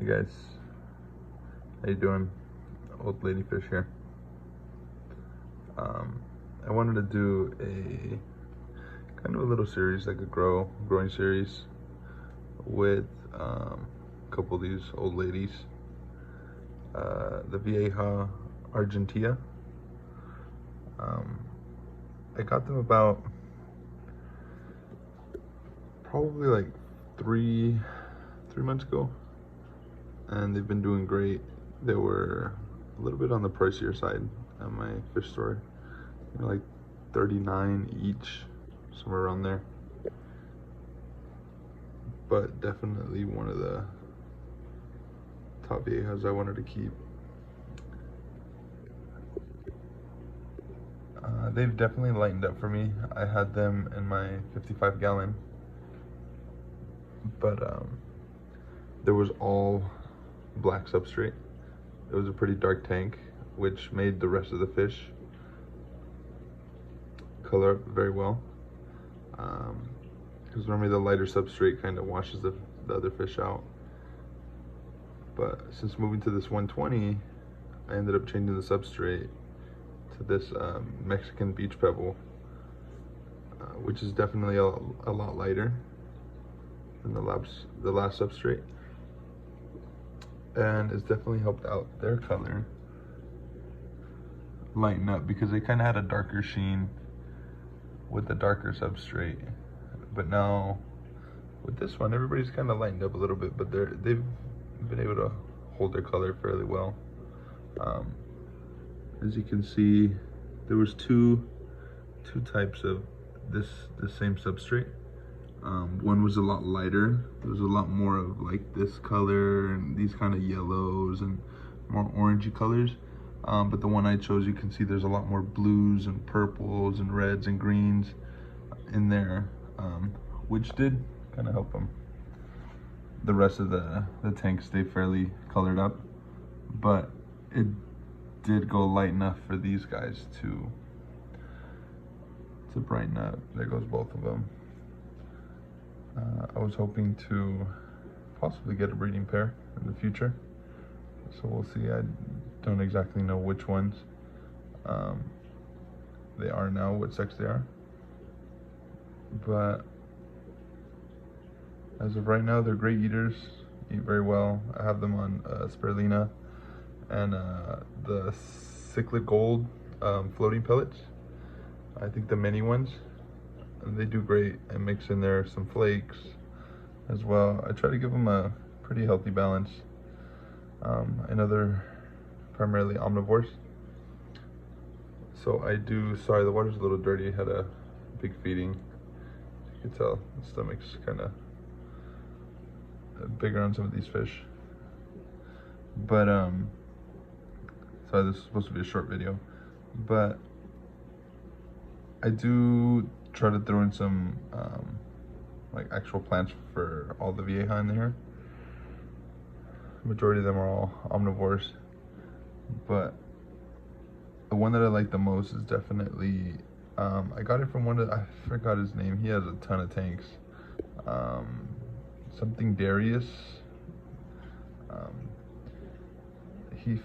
Hey guys, how you doing? Old lady fish here. I wanted to do a kind of a little series, like a growing series with a couple of these old ladies. The Vieja Argentea. I got them about probably like three months ago, and they've been doing great. They were a little bit on the pricier side at my fish store, like 39 each, somewhere around there, but definitely one of the top viejas I wanted to keep. They've definitely lightened up for me. I had them in my 55 gallon, but there was all black substrate. It was a pretty dark tank, which made the rest of the fish color up very well. Because normally the lighter substrate kind of washes the other fish out. But since moving to this 120, I ended up changing the substrate to this Mexican beach pebble, which is definitely a lot lighter than the last substrate, and it's definitely helped out their color lighten up, because they kind of had a darker sheen with the darker substrate. But now with this one, everybody's kind of lightened up a little bit, but they've been able to hold their color fairly well. As you can see, there was two types of this same substrate. One was a lot lighter. There was a lot more of like this color and these kind of yellows and more orangey colors. But the one I chose, you can see there's a lot more blues and purples and reds and greens in there, which did kind of help them. The rest of the tank stayed fairly colored up, but it did go light enough for these guys to brighten up. There goes both of them. I was hoping to possibly get a breeding pair in the future, so we'll see. I don't exactly know which ones they are now, what sex they are, but as of right now, they're great eaters, eat very well. I have them on spirulina and the cichlid gold floating pellets. I think the mini ones, and they do great. I mix in there some flakes as well. I try to give them a pretty healthy balance. I know they're primarily omnivores, so I do, sorry, the water's a little dirty. I had a big feeding. You can tell the stomach's kind of bigger on some of these fish. But sorry, this is supposed to be a short video, but I do try to throw in some like actual plants for all the Vieja in here. Majority of them are all omnivores, but the one that I like the most is definitely, I got it from one of, I forgot his name. He has a ton of tanks. Something Darius. He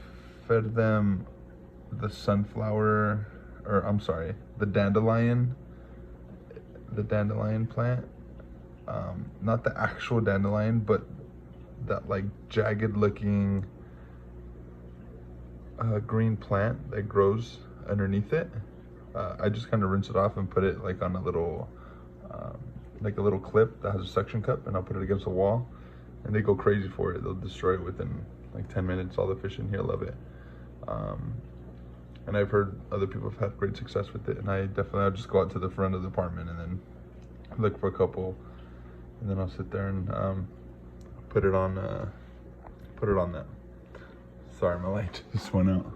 fed them the sunflower, or I'm sorry, the dandelion plant. Not the actual dandelion, but that like jagged looking green plant that grows underneath it. I just kind of rinse it off and put it like on a little like a little clip that has a suction cup, and I'll put it against the wall, and they go crazy for it. They'll destroy it within like 10 minutes. All the fish in here love it. And I've heard other people have had great success with it, and I'll just go out to the front of the apartment and then look for a couple, and then I'll sit there and put it on that. Sorry, my light just went out.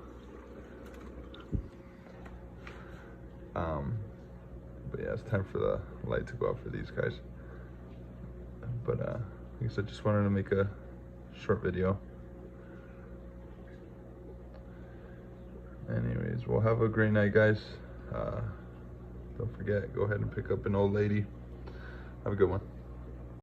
But yeah, it's time for the light to go out for these guys. But like I said, just wanted to make a short video. Anyways, well, have a great night, guys. Don't forget, go ahead and pick up an old lady. Have a good one.